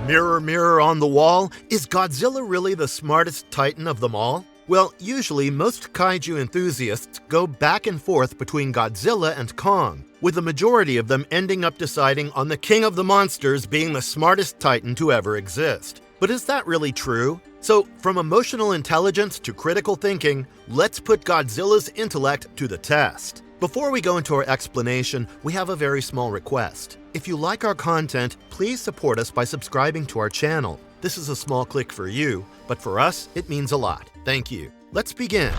Mirror, mirror on the wall, is Godzilla really the smartest titan of them all? Well, usually most kaiju enthusiasts go back and forth between Godzilla and Kong, with the majority of them ending up deciding on the king of the monsters being the smartest titan to ever exist. But is that really true? So, from emotional intelligence to critical thinking, let's put Godzilla's intellect to the test. Before we go into our explanation, we have a very small request. If you like our content, please support us by subscribing to our channel. This is a small click for you, but for us, it means a lot. Thank you. Let's begin.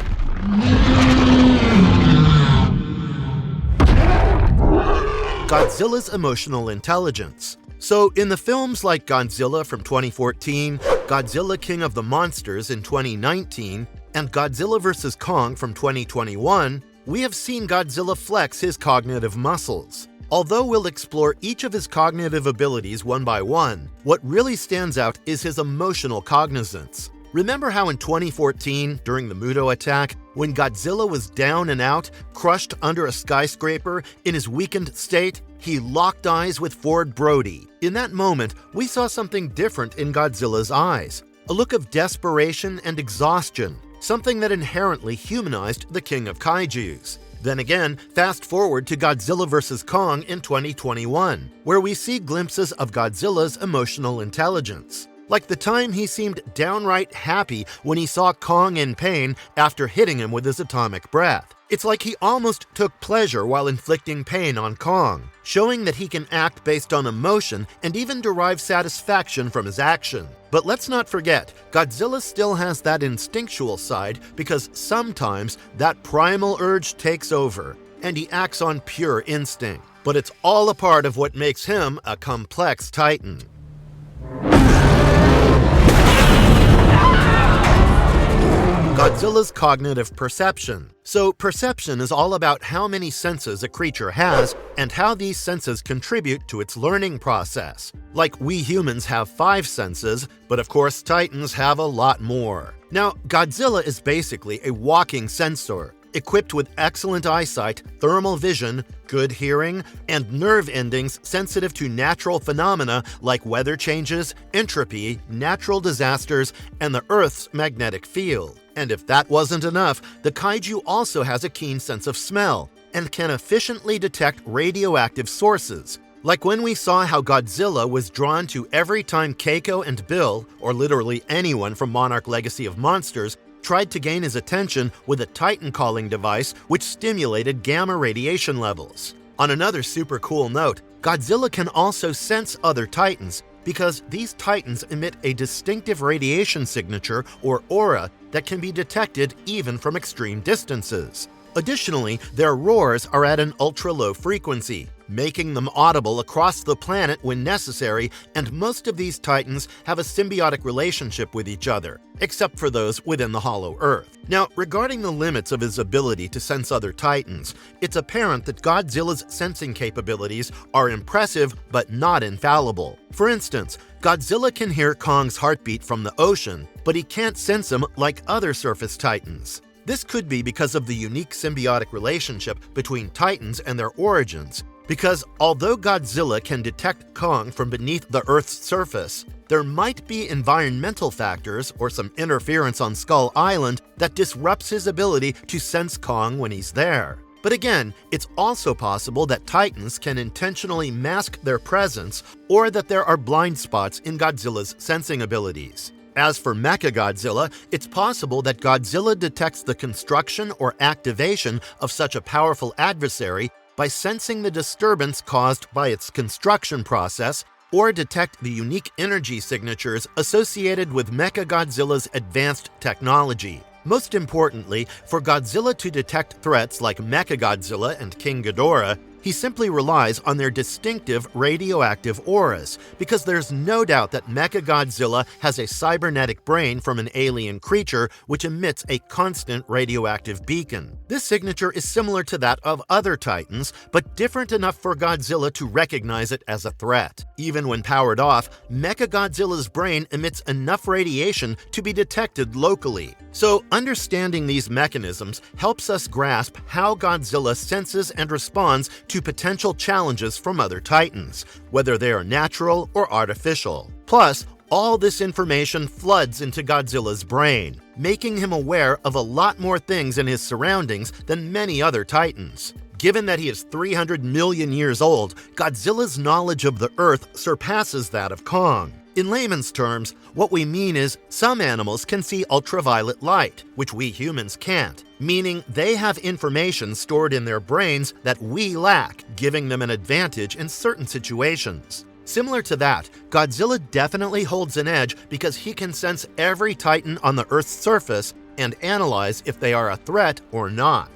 Godzilla's emotional intelligence. So, in the films like Godzilla from 2014, Godzilla King of the Monsters in 2019, and Godzilla vs. Kong from 2021, we have seen Godzilla flex his cognitive muscles. Although we'll explore each of his cognitive abilities one by one, what really stands out is his emotional cognizance. Remember how in 2014, during the Muto attack, when Godzilla was down and out, crushed under a skyscraper, in his weakened state, he locked eyes with Ford Brody. In that moment, we saw something different in Godzilla's eyes, a look of desperation and exhaustion, something that inherently humanized the king of kaijus. Then again, fast forward to Godzilla vs. Kong in 2021, where we see glimpses of Godzilla's emotional intelligence. Like the time he seemed downright happy when he saw Kong in pain after hitting him with his atomic breath. It's like he almost took pleasure while inflicting pain on Kong, showing that he can act based on emotion and even derive satisfaction from his action. But let's not forget, Godzilla still has that instinctual side because sometimes that primal urge takes over, and he acts on pure instinct. But it's all a part of what makes him a complex titan. Godzilla's cognitive perception. So, perception is all about how many senses a creature has and how these senses contribute to its learning process. Like we humans have 5 senses, but of course Titans have a lot more. Now, Godzilla is basically a walking sensor, equipped with excellent eyesight, thermal vision, good hearing, and nerve endings sensitive to natural phenomena like weather changes, entropy, natural disasters, and the Earth's magnetic field. And if that wasn't enough, the kaiju also has a keen sense of smell and can efficiently detect radioactive sources. Like when we saw how Godzilla was drawn to every time Keiko and Bill, or literally anyone from Monarch Legacy of Monsters, tried to gain his attention with a Titan calling device which stimulated gamma radiation levels. On another super cool note, Godzilla can also sense other Titans because these Titans emit a distinctive radiation signature, or aura, that can be detected even from extreme distances. Additionally, their roars are at an ultra-low frequency, making them audible across the planet when necessary, and most of these Titans have a symbiotic relationship with each other, except for those within the Hollow Earth. Now, regarding the limits of his ability to sense other Titans, it's apparent that Godzilla's sensing capabilities are impressive but not infallible. For instance, Godzilla can hear Kong's heartbeat from the ocean, but he can't sense him like other surface Titans. This could be because of the unique symbiotic relationship between Titans and their origins, because although Godzilla can detect Kong from beneath the Earth's surface, there might be environmental factors or some interference on Skull Island that disrupts his ability to sense Kong when he's there. But again, it's also possible that Titans can intentionally mask their presence or that there are blind spots in Godzilla's sensing abilities. As for Mechagodzilla, it's possible that Godzilla detects the construction or activation of such a powerful adversary by sensing the disturbance caused by its construction process, or detect the unique energy signatures associated with Mechagodzilla's advanced technology. Most importantly, for Godzilla to detect threats like Mechagodzilla and King Ghidorah, he simply relies on their distinctive radioactive auras, because there's no doubt that Mechagodzilla has a cybernetic brain from an alien creature which emits a constant radioactive beacon. This signature is similar to that of other Titans, but different enough for Godzilla to recognize it as a threat. Even when powered off, Mechagodzilla's brain emits enough radiation to be detected locally. So, understanding these mechanisms helps us grasp how Godzilla senses and responds to potential challenges from other Titans, whether they are natural or artificial. Plus, all this information floods into Godzilla's brain, making him aware of a lot more things in his surroundings than many other titans. Given that he is 300 million years old, Godzilla's knowledge of the Earth surpasses that of Kong. In layman's terms, what we mean is some animals can see ultraviolet light, which we humans can't, meaning they have information stored in their brains that we lack, giving them an advantage in certain situations. Similar to that, Godzilla definitely holds an edge because he can sense every titan on the Earth's surface and analyze if they are a threat or not.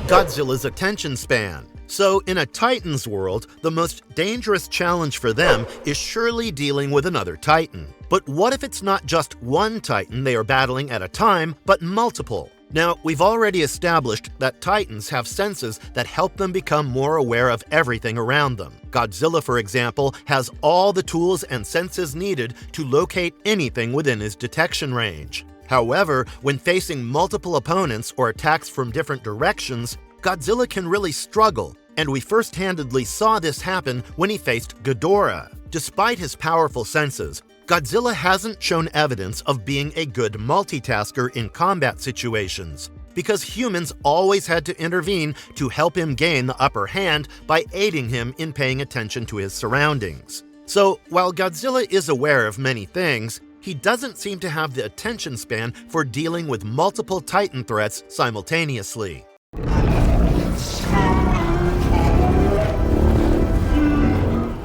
Godzilla's attention span. So, in a Titan's world, the most dangerous challenge for them is surely dealing with another Titan. But what if it's not just one Titan they are battling at a time, but multiple? Now, we've already established that Titans have senses that help them become more aware of everything around them. Godzilla, for example, has all the tools and senses needed to locate anything within his detection range. However, when facing multiple opponents or attacks from different directions, Godzilla can really struggle, and we first-handedly saw this happen when he faced Ghidorah. Despite his powerful senses, Godzilla hasn't shown evidence of being a good multitasker in combat situations, because humans always had to intervene to help him gain the upper hand by aiding him in paying attention to his surroundings. So, while Godzilla is aware of many things, he doesn't seem to have the attention span for dealing with multiple Titan threats simultaneously.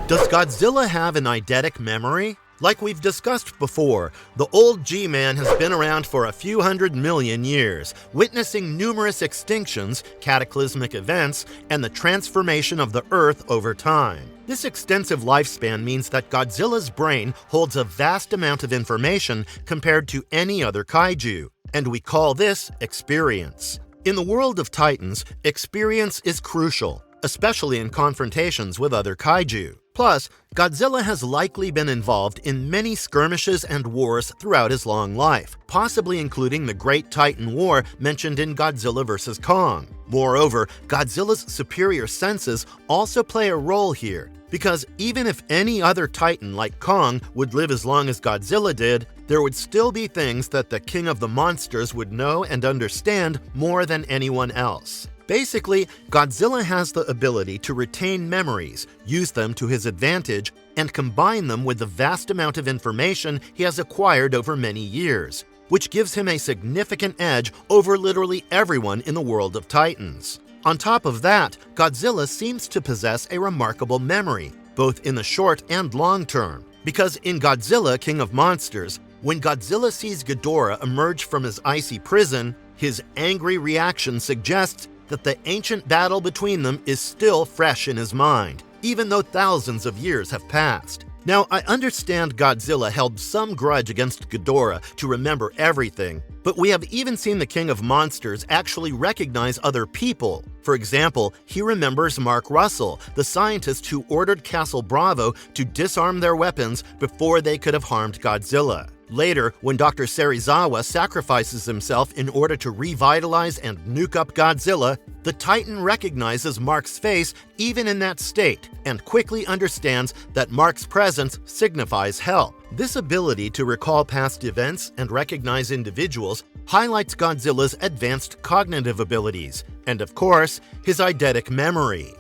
Does Godzilla have an eidetic memory? Like we've discussed before, the old G-Man has been around for a few 100 million years, witnessing numerous extinctions, cataclysmic events, and the transformation of the Earth over time. This extensive lifespan means that Godzilla's brain holds a vast amount of information compared to any other kaiju, and we call this experience. In the world of Titans, experience is crucial, especially in confrontations with other kaiju. Plus, Godzilla has likely been involved in many skirmishes and wars throughout his long life, possibly including the Great Titan War mentioned in Godzilla vs. Kong. Moreover, Godzilla's superior senses also play a role here, because even if any other Titan like Kong would live as long as Godzilla did, there would still be things that the king of the monsters would know and understand more than anyone else. Basically, Godzilla has the ability to retain memories, use them to his advantage, and combine them with the vast amount of information he has acquired over many years, which gives him a significant edge over literally everyone in the world of Titans. On top of that, Godzilla seems to possess a remarkable memory, both in the short and long term, because in Godzilla, King of Monsters, when Godzilla sees Ghidorah emerge from his icy prison, his angry reaction suggests that the ancient battle between them is still fresh in his mind, even though thousands of years have passed. Now, I understand Godzilla held some grudge against Ghidorah to remember everything, but we have even seen the King of Monsters actually recognize other people. For example, he remembers Mark Russell, the scientist who ordered Castle Bravo to disarm their weapons before they could have harmed Godzilla. Later, when Dr. Serizawa sacrifices himself in order to revitalize and nuke up Godzilla, the Titan recognizes Mark's face even in that state and quickly understands that Mark's presence signifies help. This ability to recall past events and recognize individuals highlights Godzilla's advanced cognitive abilities and, of course, his eidetic memory.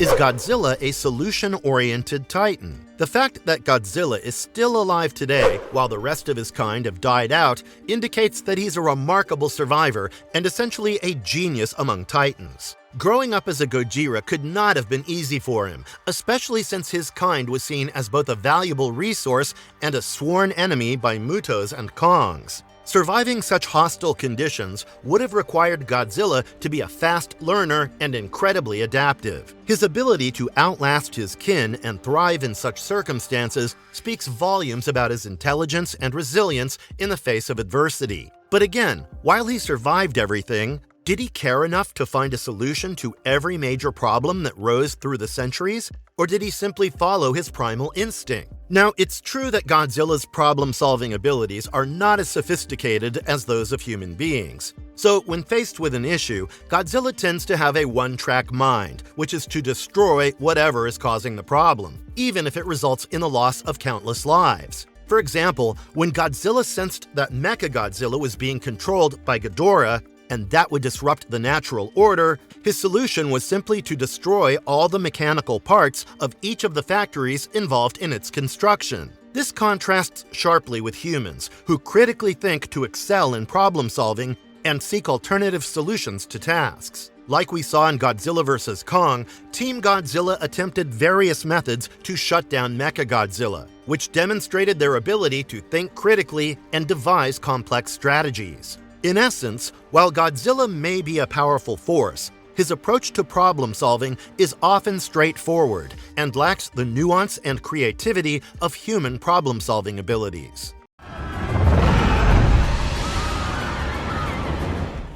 Is Godzilla a solution-oriented Titan? The fact that Godzilla is still alive today while the rest of his kind have died out indicates that he's a remarkable survivor and essentially a genius among Titans. Growing up as a Gojira could not have been easy for him, especially since his kind was seen as both a valuable resource and a sworn enemy by Mutos and Kongs. Surviving such hostile conditions would have required Godzilla to be a fast learner and incredibly adaptive. His ability to outlast his kin and thrive in such circumstances speaks volumes about his intelligence and resilience in the face of adversity. But again, while he survived everything, did he care enough to find a solution to every major problem that rose through the centuries? Or did he simply follow his primal instinct? Now, it's true that Godzilla's problem-solving abilities are not as sophisticated as those of human beings. So, when faced with an issue, Godzilla tends to have a one-track mind, which is to destroy whatever is causing the problem, even if it results in the loss of countless lives. For example, when Godzilla sensed that Mechagodzilla was being controlled by Ghidorah, and that would disrupt the natural order, his solution was simply to destroy all the mechanical parts of each of the factories involved in its construction. This contrasts sharply with humans, who critically think to excel in problem-solving and seek alternative solutions to tasks. Like we saw in Godzilla vs. Kong, Team Godzilla attempted various methods to shut down Mechagodzilla, which demonstrated their ability to think critically and devise complex strategies. In essence, while Godzilla may be a powerful force, his approach to problem-solving is often straightforward and lacks the nuance and creativity of human problem-solving abilities.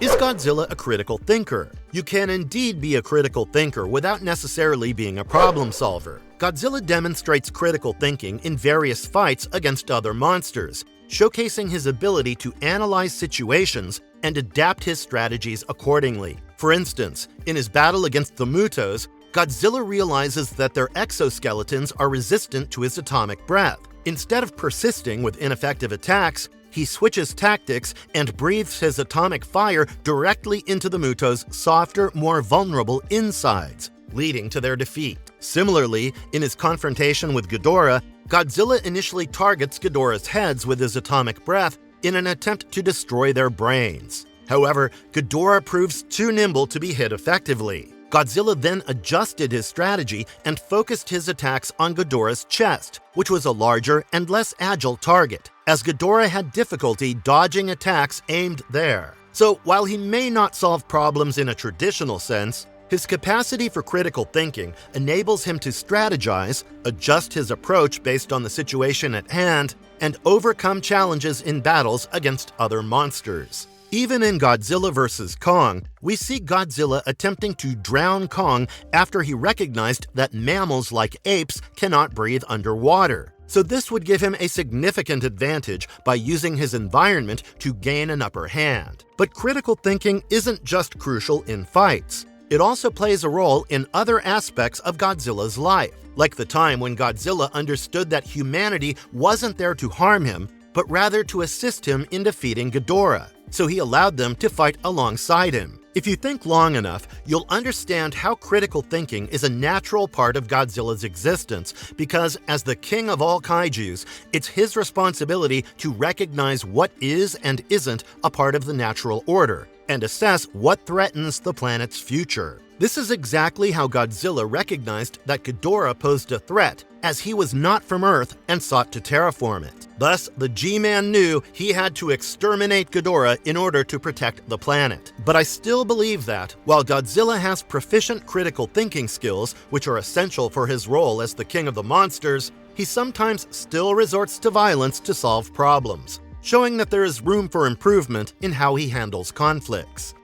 Is Godzilla a critical thinker? You can indeed be a critical thinker without necessarily being a problem solver. Godzilla demonstrates critical thinking in various fights against other monsters, showcasing his ability to analyze situations and adapt his strategies accordingly. For instance, in his battle against the Mutos, Godzilla realizes that their exoskeletons are resistant to his atomic breath. Instead of persisting with ineffective attacks, he switches tactics and breathes his atomic fire directly into the Mutos' softer, more vulnerable insides, leading to their defeat. Similarly, in his confrontation with Ghidorah, Godzilla initially targets Ghidorah's heads with his atomic breath in an attempt to destroy their brains. However, Ghidorah proves too nimble to be hit effectively. Godzilla then adjusted his strategy and focused his attacks on Ghidorah's chest, which was a larger and less agile target, as Ghidorah had difficulty dodging attacks aimed there. So, while he may not solve problems in a traditional sense, his capacity for critical thinking enables him to strategize, adjust his approach based on the situation at hand, and overcome challenges in battles against other monsters. Even in Godzilla vs. Kong, we see Godzilla attempting to drown Kong after he recognized that mammals like apes cannot breathe underwater. So this would give him a significant advantage by using his environment to gain an upper hand. But critical thinking isn't just crucial in fights. It also plays a role in other aspects of Godzilla's life, like the time when Godzilla understood that humanity wasn't there to harm him, but rather to assist him in defeating Ghidorah. So he allowed them to fight alongside him. If you think long enough, you'll understand how critical thinking is a natural part of Godzilla's existence, because as the king of all kaijus, it's his responsibility to recognize what is and isn't a part of the natural order, and assess what threatens the planet's future. This is exactly how Godzilla recognized that Ghidorah posed a threat, as he was not from Earth and sought to terraform it. Thus, the G-Man knew he had to exterminate Ghidorah in order to protect the planet. But I still believe that, while Godzilla has proficient critical thinking skills, which are essential for his role as the king of the monsters, he sometimes still resorts to violence to solve problems, showing that there is room for improvement in how he handles conflicts.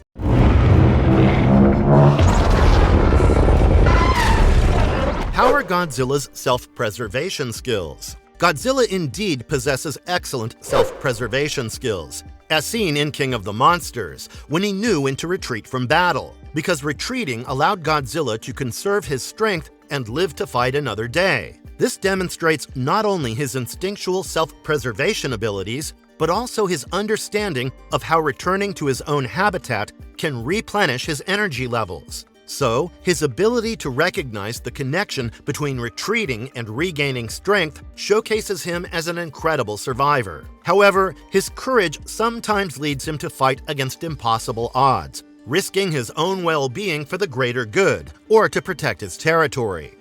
How are Godzilla's self-preservation skills? Godzilla indeed possesses excellent self-preservation skills, as seen in King of the Monsters, when he knew when to retreat from battle, because retreating allowed Godzilla to conserve his strength and live to fight another day. This demonstrates not only his instinctual self-preservation abilities, but also his understanding of how returning to his own habitat can replenish his energy levels. So, his ability to recognize the connection between retreating and regaining strength showcases him as an incredible survivor. However, his courage sometimes leads him to fight against impossible odds, risking his own well-being for the greater good, or to protect his territory.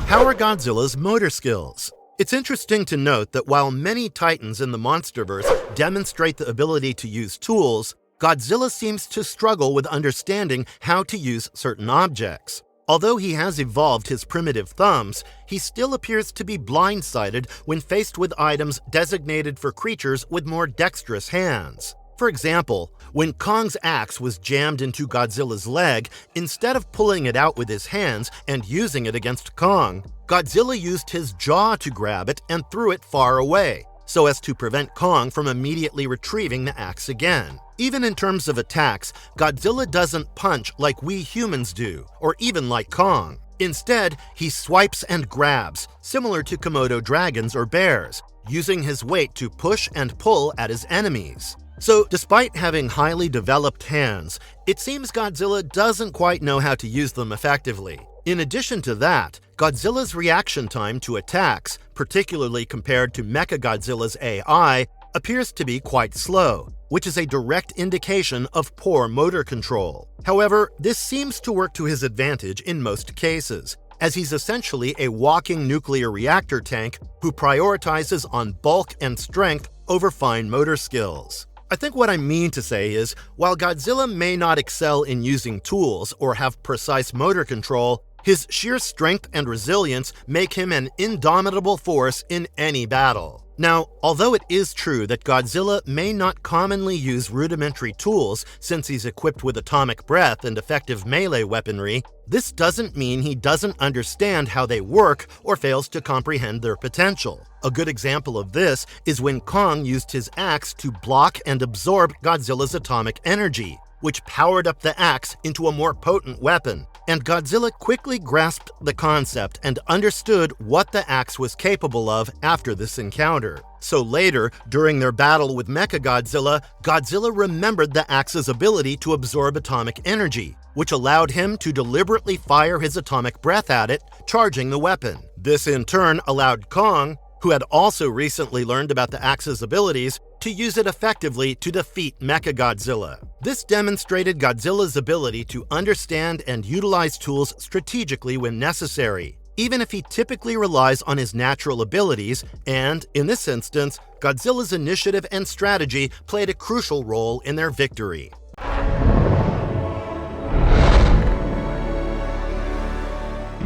How are Godzilla's motor skills? It's interesting to note that while many titans in the MonsterVerse demonstrate the ability to use tools, Godzilla seems to struggle with understanding how to use certain objects. Although he has evolved his primitive thumbs, he still appears to be blindsided when faced with items designated for creatures with more dexterous hands. For example, when Kong's axe was jammed into Godzilla's leg, instead of pulling it out with his hands and using it against Kong, Godzilla used his jaw to grab it and threw it far away, so as to prevent Kong from immediately retrieving the axe again. Even in terms of attacks, Godzilla doesn't punch like we humans do, or even like Kong. Instead, he swipes and grabs, similar to Komodo dragons or bears, using his weight to push and pull at his enemies. So, despite having highly developed hands, it seems Godzilla doesn't quite know how to use them effectively. In addition to that, Godzilla's reaction time to attacks, particularly compared to Mechagodzilla's AI, appears to be quite slow, which is a direct indication of poor motor control. However, this seems to work to his advantage in most cases, as he's essentially a walking nuclear reactor tank who prioritizes on bulk and strength over fine motor skills. I think what I mean to say is, while Godzilla may not excel in using tools or have precise motor control, his sheer strength and resilience make him an indomitable force in any battle. Now, although it is true that Godzilla may not commonly use rudimentary tools since he's equipped with atomic breath and effective melee weaponry, this doesn't mean he doesn't understand how they work or fails to comprehend their potential. A good example of this is when Kong used his axe to block and absorb Godzilla's atomic energy, which powered up the axe into a more potent weapon, and Godzilla quickly grasped the concept and understood what the axe was capable of after this encounter. So later, during their battle with Mechagodzilla, Godzilla remembered the axe's ability to absorb atomic energy, which allowed him to deliberately fire his atomic breath at it, charging the weapon. This in turn allowed Kong, who had also recently learned about the axe's abilities, to use it effectively to defeat Mechagodzilla. This demonstrated Godzilla's ability to understand and utilize tools strategically when necessary, even if he typically relies on his natural abilities, and, in this instance, Godzilla's initiative and strategy played a crucial role in their victory.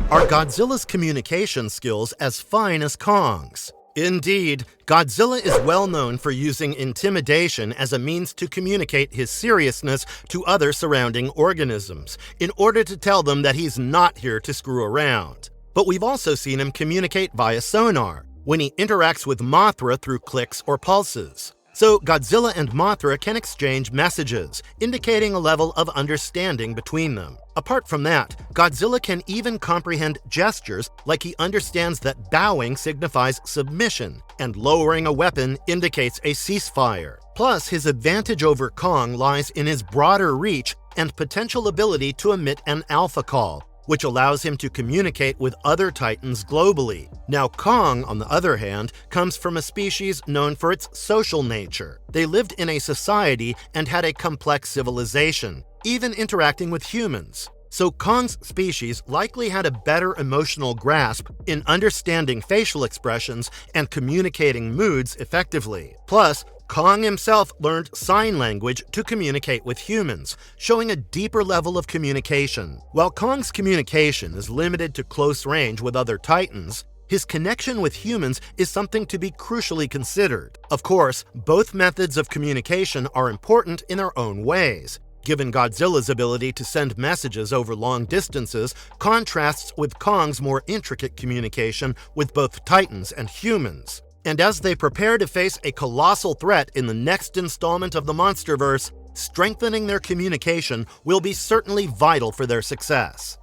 Are Godzilla's communication skills as fine as Kong's? Indeed, Godzilla is well known for using intimidation as a means to communicate his seriousness to other surrounding organisms, in order to tell them that he's not here to screw around. But we've also seen him communicate via sonar, when he interacts with Mothra through clicks or pulses. So Godzilla and Mothra can exchange messages, indicating a level of understanding between them. Apart from that, Godzilla can even comprehend gestures, like he understands that bowing signifies submission, and lowering a weapon indicates a ceasefire. Plus, his advantage over Kong lies in his broader reach and potential ability to emit an alpha call, which allows him to communicate with other titans globally. Now, Kong, on the other hand, comes from a species known for its social nature. They lived in a society and had a complex civilization, even interacting with humans. So Kong's species likely had a better emotional grasp in understanding facial expressions and communicating moods effectively. Plus, Kong himself learned sign language to communicate with humans, showing a deeper level of communication. While Kong's communication is limited to close range with other titans, his connection with humans is something to be crucially considered. Of course, both methods of communication are important in their own ways. Given Godzilla's ability to send messages over long distances contrasts with Kong's more intricate communication with both titans and humans. And as they prepare to face a colossal threat in the next installment of the MonsterVerse, strengthening their communication will be certainly vital for their success.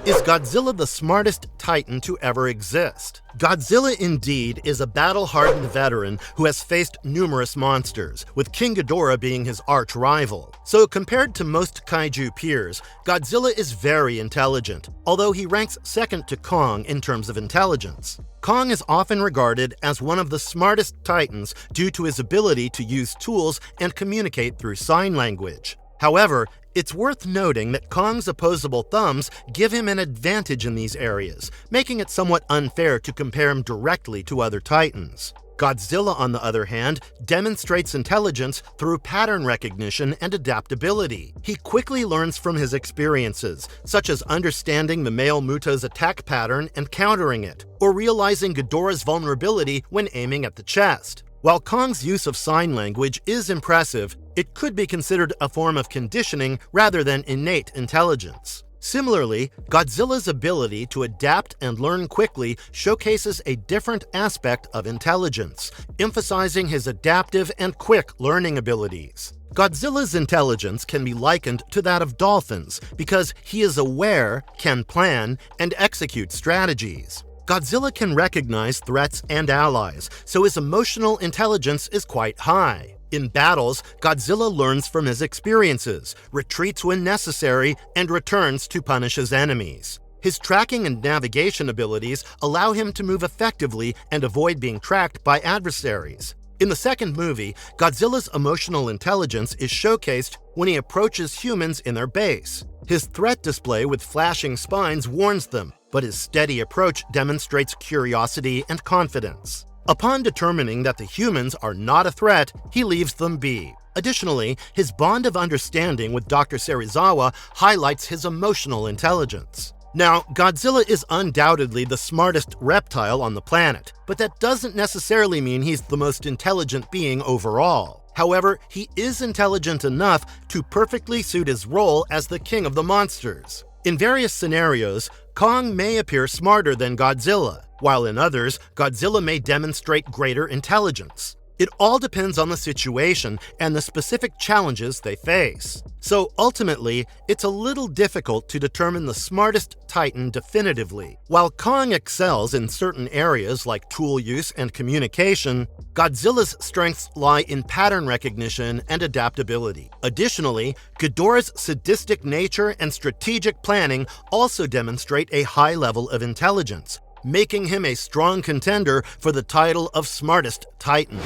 Is Godzilla the smartest titan to ever exist? Godzilla indeed is a battle-hardened veteran who has faced numerous monsters, with King Ghidorah being his arch-rival. So compared to most kaiju peers, Godzilla is very intelligent, although he ranks second to Kong in terms of intelligence. Kong is often regarded as one of the smartest titans due to his ability to use tools and communicate through sign language. However, it's worth noting that Kong's opposable thumbs give him an advantage in these areas, making it somewhat unfair to compare him directly to other titans. Godzilla, on the other hand, demonstrates intelligence through pattern recognition and adaptability. He quickly learns from his experiences, such as understanding the male Muto's attack pattern and countering it, or realizing Ghidorah's vulnerability when aiming at the chest. While Kong's use of sign language is impressive, it could be considered a form of conditioning rather than innate intelligence. Similarly, Godzilla's ability to adapt and learn quickly showcases a different aspect of intelligence, emphasizing his adaptive and quick learning abilities. Godzilla's intelligence can be likened to that of dolphins because he is aware, can plan, and execute strategies. Godzilla can recognize threats and allies, so his emotional intelligence is quite high. In battles, Godzilla learns from his experiences, retreats when necessary, and returns to punish his enemies. His tracking and navigation abilities allow him to move effectively and avoid being tracked by adversaries. In the second movie, Godzilla's emotional intelligence is showcased when he approaches humans in their base. His threat display with flashing spines warns them, but his steady approach demonstrates curiosity and confidence. Upon determining that the humans are not a threat, he leaves them be. Additionally, his bond of understanding with Dr. Serizawa highlights his emotional intelligence. Now, Godzilla is undoubtedly the smartest reptile on the planet, but that doesn't necessarily mean he's the most intelligent being overall. However, he is intelligent enough to perfectly suit his role as the king of the monsters. In various scenarios, Kong may appear smarter than Godzilla, while in others, Godzilla may demonstrate greater intelligence. It all depends on the situation and the specific challenges they face. So ultimately, it's a little difficult to determine the smartest Titan definitively. While Kong excels in certain areas like tool use and communication, Godzilla's strengths lie in pattern recognition and adaptability. Additionally, Ghidorah's sadistic nature and strategic planning also demonstrate a high level of intelligence, making him a strong contender for the title of Smartest Titan.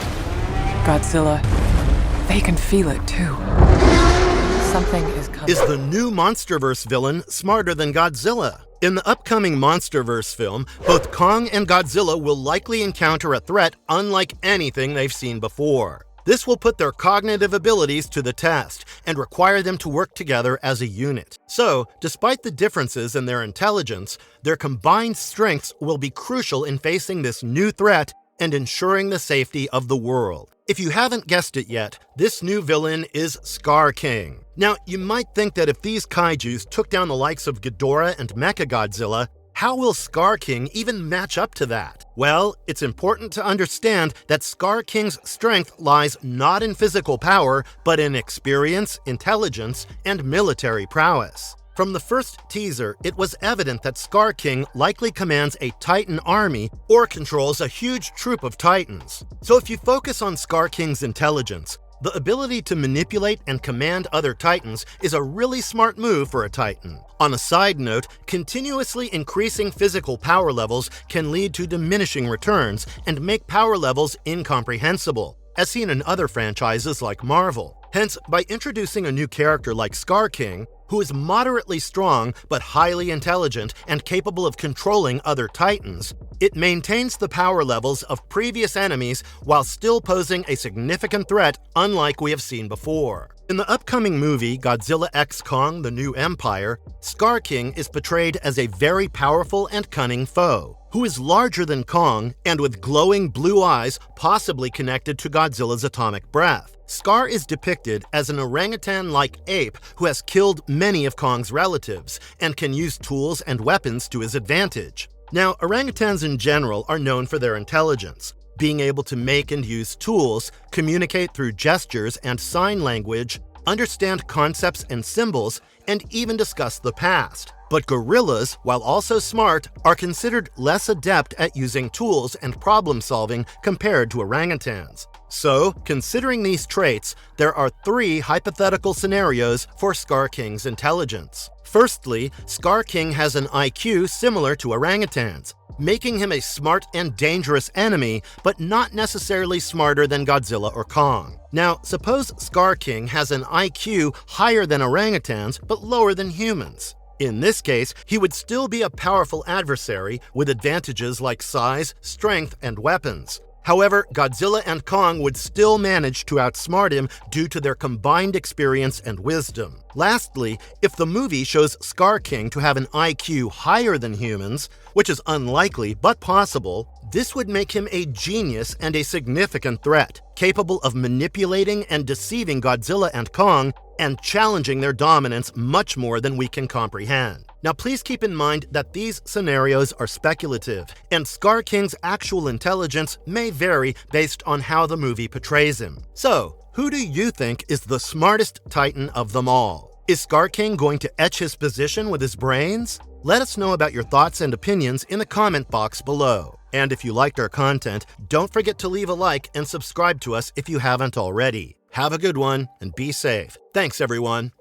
Godzilla, they can feel it too. Something is coming. Is the new MonsterVerse villain smarter than Godzilla? In the upcoming MonsterVerse film, both Kong and Godzilla will likely encounter a threat unlike anything they've seen before. This will put their cognitive abilities to the test and require them to work together as a unit. So, despite the differences in their intelligence, their combined strengths will be crucial in facing this new threat and ensuring the safety of the world. If you haven't guessed it yet, this new villain is Scar King. Now, you might think that if these kaijus took down the likes of Ghidorah and Mechagodzilla, how will Scar King even match up to that? Well, it's important to understand that Scar King's strength lies not in physical power, but in experience, intelligence, and military prowess. From the first teaser, it was evident that Scar King likely commands a Titan army or controls a huge troop of Titans. So if you focus on Scar King's intelligence, the ability to manipulate and command other Titans is a really smart move for a Titan. On a side note, continuously increasing physical power levels can lead to diminishing returns and make power levels incomprehensible, as seen in other franchises like Marvel. Hence, by introducing a new character like Scar King, who is moderately strong but highly intelligent and capable of controlling other Titans, it maintains the power levels of previous enemies while still posing a significant threat unlike we have seen before. In the upcoming movie Godzilla x Kong: The New Empire, Scar King is portrayed as a very powerful and cunning foe, who is larger than Kong and with glowing blue eyes possibly connected to Godzilla's atomic breath. Scar is depicted as an orangutan-like ape who has killed many of Kong's relatives and can use tools and weapons to his advantage. Now, orangutans in general are known for their intelligence, being able to make and use tools, communicate through gestures and sign language, understand concepts and symbols, and even discuss the past. But gorillas, while also smart, are considered less adept at using tools and problem-solving compared to orangutans. So, considering these traits, there are 3 hypothetical scenarios for Scar King's intelligence. Firstly, Scar King has an IQ similar to orangutans, making him a smart and dangerous enemy, but not necessarily smarter than Godzilla or Kong. Now, suppose Scar King has an IQ higher than orangutans, but lower than humans. In this case, he would still be a powerful adversary with advantages like size, strength, and weapons. However, Godzilla and Kong would still manage to outsmart him due to their combined experience and wisdom. Lastly, if the movie shows Scar King to have an IQ higher than humans, which is unlikely but possible, this would make him a genius and a significant threat, capable of manipulating and deceiving Godzilla and Kong and challenging their dominance much more than we can comprehend. Now please keep in mind that these scenarios are speculative, and Scar King's actual intelligence may vary based on how the movie portrays him. So, who do you think is the smartest Titan of them all? Is Scar King going to etch his position with his brains? Let us know about your thoughts and opinions in the comment box below. And if you liked our content, don't forget to leave a like and subscribe to us if you haven't already. Have a good one and be safe. Thanks, everyone.